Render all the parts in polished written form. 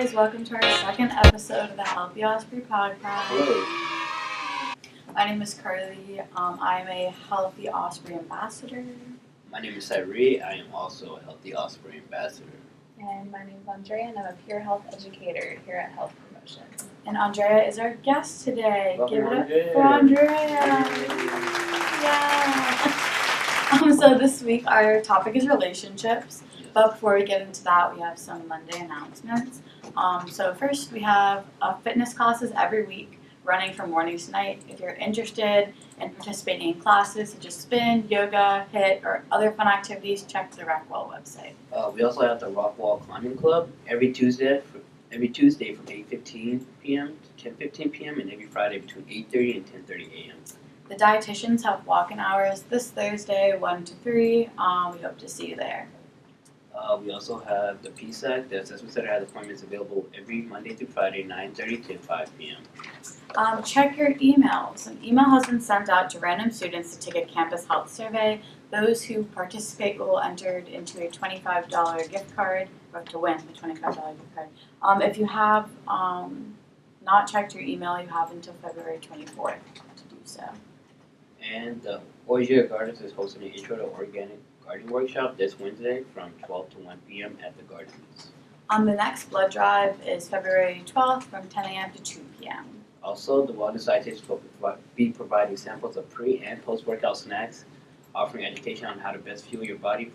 guys, welcome to our second episode of the Healthy Osprey podcast. Hello. My name is Carly. I'm a Healthy Osprey Ambassador. My name is Cyree. I am also a Healthy Osprey Ambassador. And my name is Andrea, and I'm a peer health educator here at Health Promotion. And Andrea is our guest today. Welcome, Give it Andrea. up for Andrea. Yeah. So this week our topic is relationships. But before we get into that, we have some Monday announcements. So first, we have fitness classes every week, running from mornings to night. If you're interested in participating in classes such as spin, yoga, HIIT, or other fun activities, check the Rockwell website. We also have the Rockwall Climbing Club every Tuesday from 8:15 p.m. to 10:15 p.m. and every Friday between 8:30 and 10:30 a.m. The dietitians have walk-in hours this Thursday, 1 to 3. We hope to see you there. We also have the PSAC, the Assessment Center, has appointments available every Monday through Friday, 9:30 to 5 p.m. Check your emails. An email has been sent out to random students to take a campus health survey. Those who participate will enter into a $25 gift card, or to win the $25 gift card. If you have not checked your email, you have until February 24th to do so. And the Oisier Gardens is hosting an Intro to Organic Gardening Workshop this Wednesday from 12 to 1 p.m. at the Gardens. The next blood drive is February 12th from 10 a.m. to 2 p.m. Also, the Wellness Dietitians will be providing samples of pre- and post-workout snacks, offering education on how to best fuel your body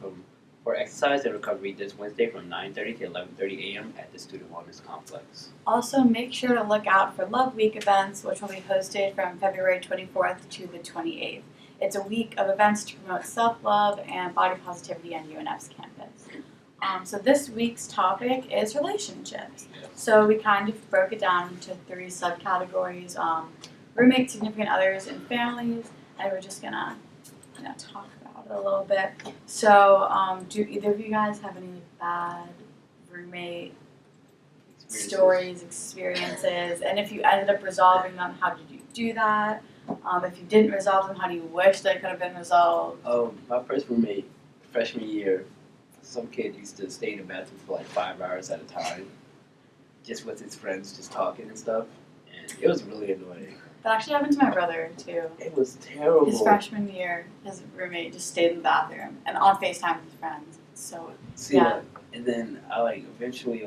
for exercise and recovery this Wednesday from 9:30 to 11:30 a.m. at the Student Wellness Complex. Also, make sure to look out for Love Week events, which will be hosted from February 24th to the 28th. It's a week of events to promote self-love and body positivity on UNF's campus. So this week's topic is relationships. So we kind of broke it down into 3 subcategories: roommates, significant others, and families. And we're just gonna, talk about it a little bit. So, do either of you guys have any bad roommate stories, experiences? And if you ended up resolving them, how did you do that? If you didn't resolve them, how do you wish they could have been resolved? My first roommate, freshman year, some kid used to stay in the bathroom for like 5 hours at a time, just with his friends, just talking and stuff, and it was really annoying. That actually happened to my brother too. It was terrible. His freshman year, his roommate just stayed in the bathroom and on FaceTime with his friends. So yeah. And then I eventually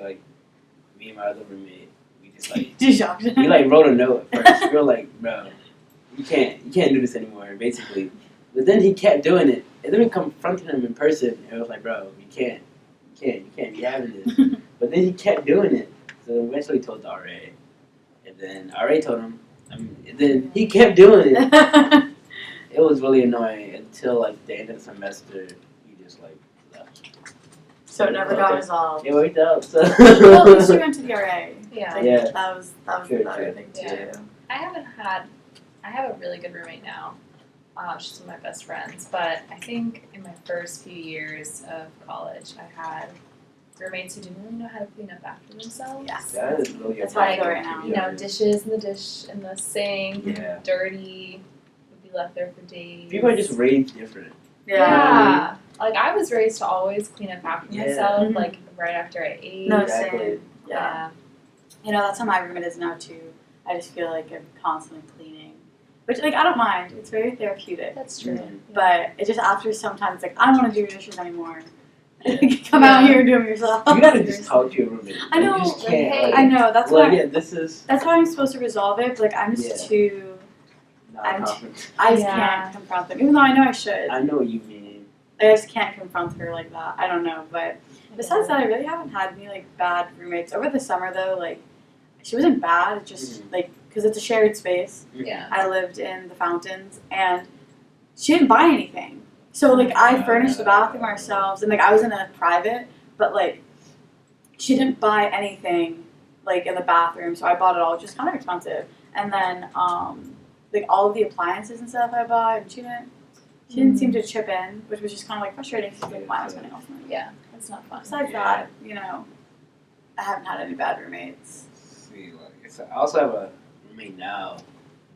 me and my other roommate, we just you shocked him? we wrote a note at first. We were like, bro, you can't do this anymore, basically. But then he kept doing it, and then we confronted him in person, and it was like, bro, you can't be having this. But then he kept doing it, so eventually he told the RA, and then RA told him, and then he kept doing it. It was really annoying until the end of the semester, he just left. So it never got resolved. It worked out. So. Well, at least you went to the RA. Yeah. Yeah. That was the better thing to do. I have a really good roommate now. She's one of my best friends. But I think in my first few years of college, I had roommates who didn't really know how to clean up after themselves. Yes. That is really That's how I feel right now. Dishes in the sink, Yeah. dirty, would be left there for days. People are just raised different. Yeah. I was raised to always clean up after Yeah. myself, Mhm. right after I ate. No, Exactly. same. Yeah. That's how my roommate is now too. I just feel like I'm constantly cleaning. Which, I don't mind. It's very therapeutic. That's true. Mhm. But it just after sometimes, I don't want to do your dishes anymore. Come out here and do them yourself. You gotta just talk to your roommate. I know. You just can't. Hey. I know. That's why. yeah, this is That's how I'm supposed to resolve it. But I'm just too. not I'm confident. I just Yeah. can't confront them, even though I know I should. I know what you mean. I just can't confront her like that. I don't know. But besides that, I really haven't had any bad roommates over the summer though. She wasn't bad. It's just because it's a shared space. Yeah. I lived in the Fountains, and she didn't buy anything. So, I furnished the bathroom ourselves, and, I was in a private, but, she didn't buy anything, in the bathroom, so I bought it all, which was kind of expensive. And then, all of the appliances and stuff I bought, and she didn't seem to chip in, which was just kind of, frustrating, because, why am I spending all this money? Yeah. That's not fun. Besides that, I haven't had any bad roommates. See, I also have a roommate now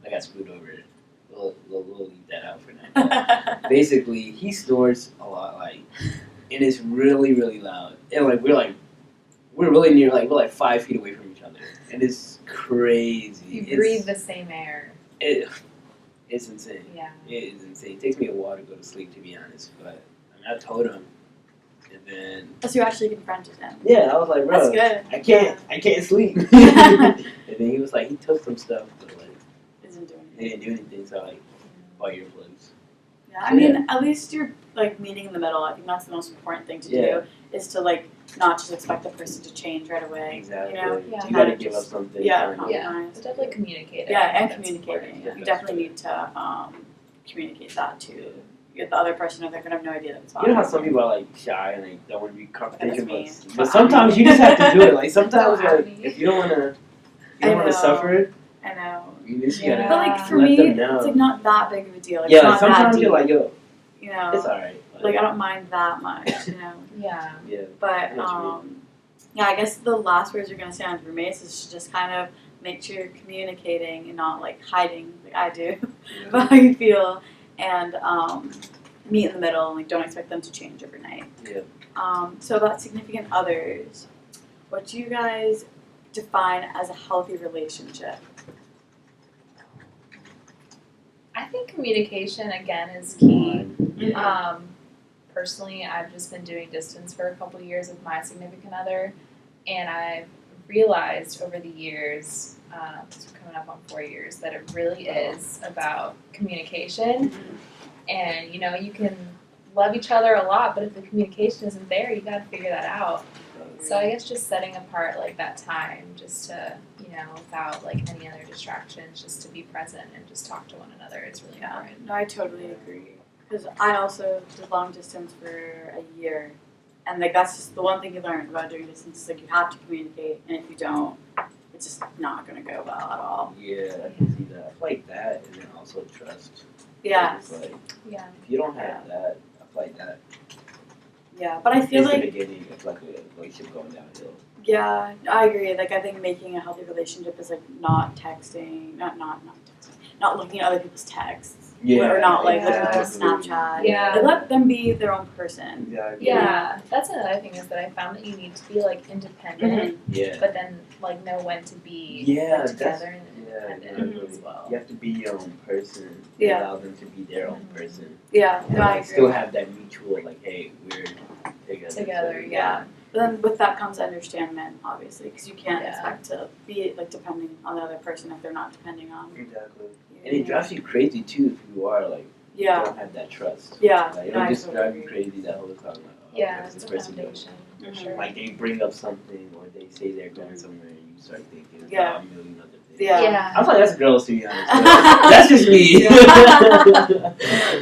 that got screwed over. We'll leave that out for now. Basically, he snores a lot, and it's really, really loud. And we're we're really near, like we're like 5 feet away from each other, and it's crazy. You breathe the same air. It's insane. Yeah. It is insane. It takes me a while to go to sleep, to be honest. But I mean, I told him, and then So you actually confronted him. yeah, I was like, bro, That's good. I can't sleep. And then he was like, he took some stuff, but like Isn't doing he anything. didn't do anything. So like, buy earplugs. Yeah, I mean, at least you're like meeting in the middle. I think that's the most important thing to do is to like not just expect the person to change right away. Exactly. You know, Yeah. You gotta give up something. Yeah, Yeah. compromise. But definitely communicate it. Yeah, I think and that's communicating. important. You definitely need to communicate that to the other person, or they're gonna have no idea that it's You know how some people are like shy and like don't want to be confrontational, That's me. but sometimes you just have to do it. Like sometimes, Don't like me. if you don't wanna, I know. suffer, I know. you just Yeah. gotta But like for let me, them know. it's like not that big of a deal. Like, Yeah, it's like not that sometimes deep. you're like, yo, You know, it's alright. like I don't mind that much. You know, Yeah. Yeah. but I know what you yeah, I guess the last words you're gonna say on roommates is to just kind of make sure you're communicating and not like hiding like I do about how you feel, and meet in the middle and like don't expect them to change overnight. Yeah. So about significant others, what do you guys define as a healthy relationship? I think communication again is key. Yeah. Personally, I've just been doing distance for a couple years with my significant other, and I've realized over the years, it's coming up on 4 years, that it really is about communication. And you can love each other a lot, but if the communication isn't there, you got to figure that out. So I guess just setting apart like that time, just to without like any other distractions, just to be present and just talk to one another is really important. No, I totally agree. Because I also did long distance for a year, and like that's just the one thing you learn about doing distance is like you have to communicate, and if you don't, it's just not gonna go well at all. Yeah, I can see that. I feel like that, and then also trust. Yeah, It's like, Yeah. if you don't have that, I feel like that yeah, but I feel is the like beginning of like a relationship going downhill. yeah, I agree. Like I think making a healthy relationship is like not texting, not texting, not looking at other people's texts. Or not like looking at people's Snapchat. Yeah. Like, let them be their own person. Exactly. Yeah, that's another thing is that I found that you need to be like independent, Yeah. but then like know when to be Yeah, like, that's- together and Yeah, independent exactly. as well. You have to be your own person. Yeah. Allow them to be their own person. Yeah, And no, I like, agree. still have that mutual, like, hey, we're together. Together, So, yeah. But then with that comes understandment, obviously, because you can't Yeah. expect to be like depending on the other person if they're not depending on Exactly. you. And it drives you crazy, too, if you are, like, Yeah, don't have that trust. yeah. Like, No, it'll I just totally drive you agree. crazy that whole time. Like, oh, Yeah, what's it's this a person doing? foundation for Mhm. sure. Like, they bring up something, or they say they're going somewhere, and you start thinking Yeah. about a million other things. Yeah. I feel like that's girls, to be honest. But that's just me.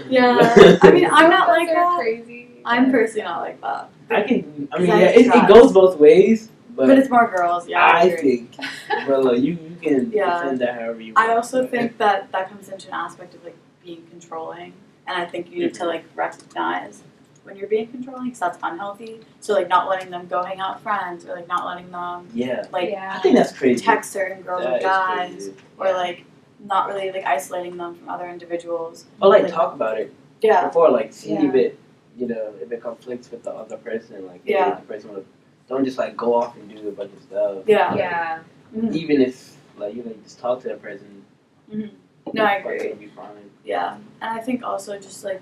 Yeah. I mean, I'm not like They're that. crazy. I'm personally not like that. I mean, I yeah, have it trust. goes both ways, But it's more girls, yeah. I agree. think, well, you can Yeah. defend that however you want. I also but- think that comes into an aspect of like being controlling, and I think you need to like recognize when you're being controlling, because that's unhealthy. So like not letting them go hang out with friends, or like not letting them Yeah, like Yeah. I think that's crazy. text certain girls That or is guys, crazy. or like not really like isolating them from other individuals. Or like Like- talk about it Yeah, before, like see Yeah. if it, if it conflicts with the other person. Like, hey, Yeah. the person would, don't just like go off and do a bunch of stuff. yeah. Yeah. Mhm. Even if like just talk to that person. No, I Like, agree. it'll be fine. Yeah, and I think also just like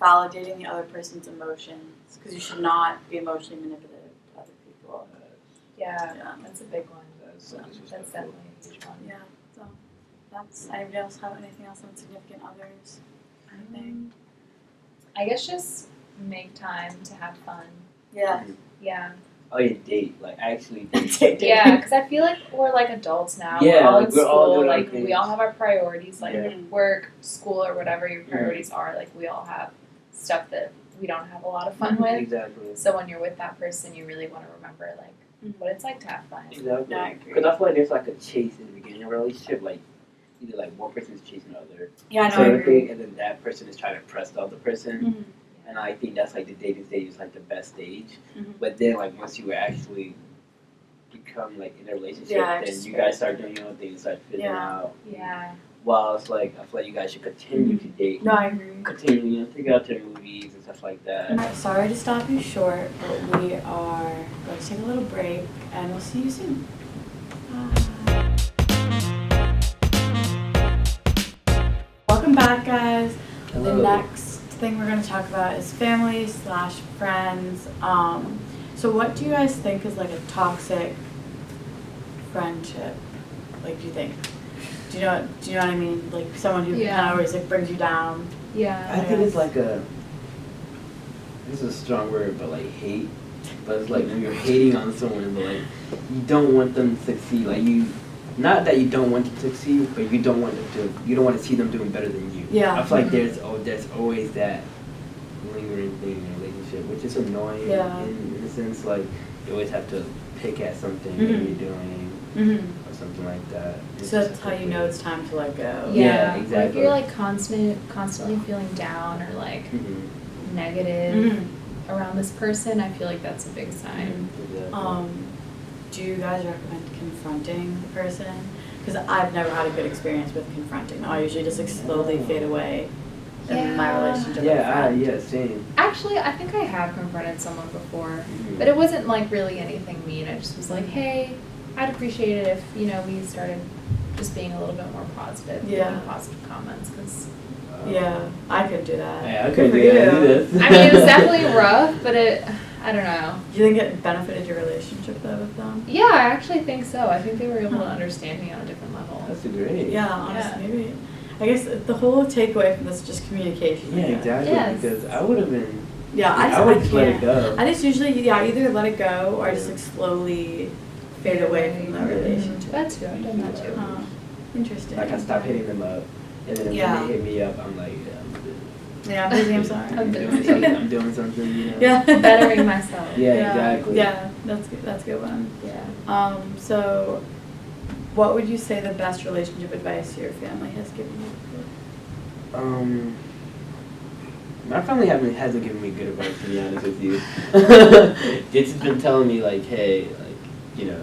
validating the other person's emotions, because you should not be emotionally manipulative to other people. Yeah. Yeah. That's a big one. That's so That's disrespectful. definitely a huge one. Yeah, so that's. Anybody else have anything else on significant others? Anything? I guess just make time to have fun. Yeah. Yeah. Oh yeah, date. Like actually date. Yeah, because I feel like we're like adults now. Yeah, we're all like, in we're all school. doing our Like we things. all have our priorities, like Yeah. work, school, or whatever your priorities are. Like we all have stuff that we don't have a lot of fun with. Exactly. So when you're with that person, you really want to remember like what it's like to have fun. Exactly. Yeah, I agree. Because I feel like there's like a chase in the beginning of a relationship, like either like one person is chasing the other, Yeah, I know. I sort of agree. thing, and then that person is trying to impress the other person. Mhm. And I think that's like the dating stage is like the best stage. Mhm. But then like once you actually become like in a relationship, Yeah, then it's you very guys start doing your own thing, start figuring Yeah. out. Yeah. while it's like, I feel like you guys should continue to date. No, I agree. Continue, you know, take it out to the movies and stuff like that. Alright, sorry to stop you short, but we are going to take a little break, and we'll see you soon. Bye. Welcome back, guys. Hello. The next thing we're going to talk about is family / friends. So what do you guys think is like a toxic friendship? Like, do you think? Do you know what I mean? Like someone who Yeah. kind of always like brings you down. Yeah. I think it's like this is a strong word, but like hate. But it's like when you're hating on someone, but like you don't want them to succeed. Like not that you don't want them to succeed, but you don't want to see them doing better than you. Yeah. I feel like there's always that lingering thing in a relationship, which is annoying. Yeah. In a sense, like you always have to pick at something that Mhm. you're doing Mm-hmm. or something like that. It's So just that's how you know it's time to let go. Yeah, Or if exactly. you're like constantly feeling down or like Mm-hmm. negative Mm-hmm. around this person, I feel like that's a big sign. Exactly. Do you guys recommend confronting the person? Because I've never had a good experience with confronting. I usually just like slowly fade away in my Yeah. relationship with a friend. Yeah, same. Actually, I think I have confronted someone before, Mhm. but it wasn't like really anything mean. I just was like, hey, I'd appreciate it if, you know, we started just being a little bit more positive, Yeah. making positive comments, because Yeah, I could do that. Yeah, I Good couldn't for do that you. either. I mean, it was definitely rough, but I don't know. Do you think it benefited your relationship though with them? Yeah, I actually think so. I think they were able to Huh. understand me on a different level. That's great. Yeah, honestly, maybe. I guess the whole takeaway from this is just communication. Yeah, I guess. exactly. Yes. Because I would have been. Yeah, I would just let it can't. go. I just usually either let it go or I just like slowly fade away from the relationship. That too. I've done that too. Huh. Interesting. Like I stop hitting them up, and then Yeah. when they hit me up, I'm like, yeah, I'm good. Yeah, I'm busy. I'm sorry. I'm I'm doing something. I'm doing something. You know. Yeah. Bettering myself. Yeah, exactly. Yeah, that's good. That's a good one. Yeah. So, what would you say the best relationship advice your family has given you? My family hasn't given me good advice, to be honest with you. It's been telling me like, hey, like, you know,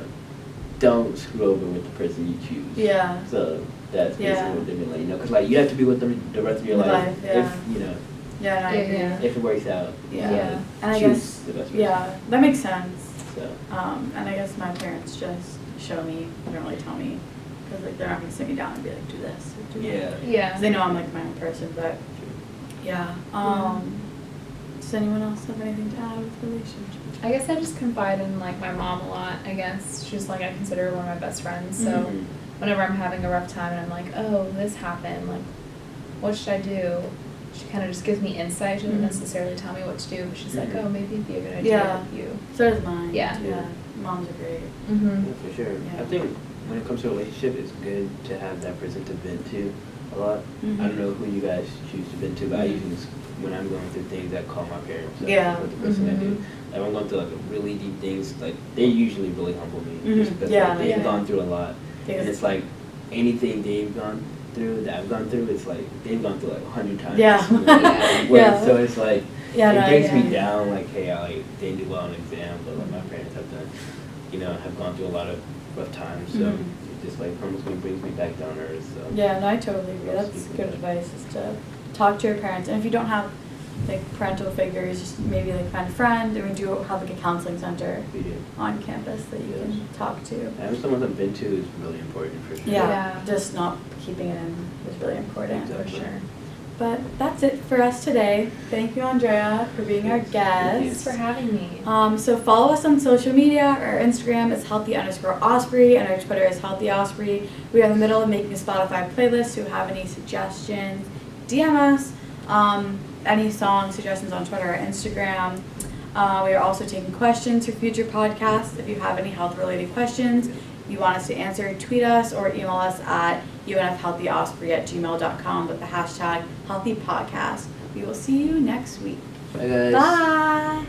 don't screw over with the person you choose. Yeah. So that's basically Yeah. what they've been like, you know, because like you have to be with them the rest of your life, yeah. if you know, Yeah, and I agree. Yeah. if it works out. Yeah. Yeah. And I choose guess, the best person. yeah, that makes sense. So And I guess my parents just show me, they don't really tell me, because like they're not gonna sit me down and be like, do this or do that. yeah. Yeah. 'Cause they know I'm like my own person, but yeah. Does anyone else have anything to add with relationships? I guess I just confide in like my mom a lot. I guess she's like, I consider her one of my best friends. So Mhm. whenever I'm having a rough time and I'm like, oh, this happened, like, what should I do? She kind of just gives me insight. She doesn't Mhm. necessarily tell me what to do, but she's like, Mhm. oh, maybe it'd be a good idea Yeah. if you. So does mine. Yeah. Yeah. Moms are great. Mm-hmm. Yeah, for sure. Yeah. I think when it comes to a relationship, it's good to have that person to vent to a lot. Mhm. I don't know who you guys choose to vent to, but I Mhm. usually just, when I'm going through things, I call my parents. That's Yeah. what the person I do. Mhm. Like, when I'm going through like really deep things, like they usually really humble me. Mhm. Just because Yeah, like, they've yeah. gone through a lot. Because- And it's like anything they've gone through that I've gone through, it's like they've gone through like 100 times. Yeah. Where- Yeah. So it's like, Yeah, it no, brings yeah. me down, like, hey, I didn't do well on exam, but like my parents have done, you know, have gone through a lot of rough times, so Mhm. it just like comes and brings me back down to earth, so. Yeah, no, I totally agree. That's good advice, is to talk to your parents. And if you don't have like parental figures, just maybe like find a friend, and we do have like a counseling center We do. on campus that you can talk to. Having someone I've been to is really important for sure. Yeah, Yeah. just not keeping it in is really important. Exactly. For sure. But that's it for us today. Thank you, Andrea, for being our Yes, thank guest. you. Thanks for having me. So follow us on social media. Our Instagram is healthy_osprey and our Twitter is Healthy Osprey. We are in the middle of making a Spotify playlist, so if you have any suggestions, DM us. Any song suggestions on Twitter or Instagram. We are also taking questions for future podcasts. If you have any health-related questions you want us to answer, tweet us or email us at unfhealthyosprey@gmail.com with the hashtag healthypodcast. We will see you next week. Bye guys. Bye!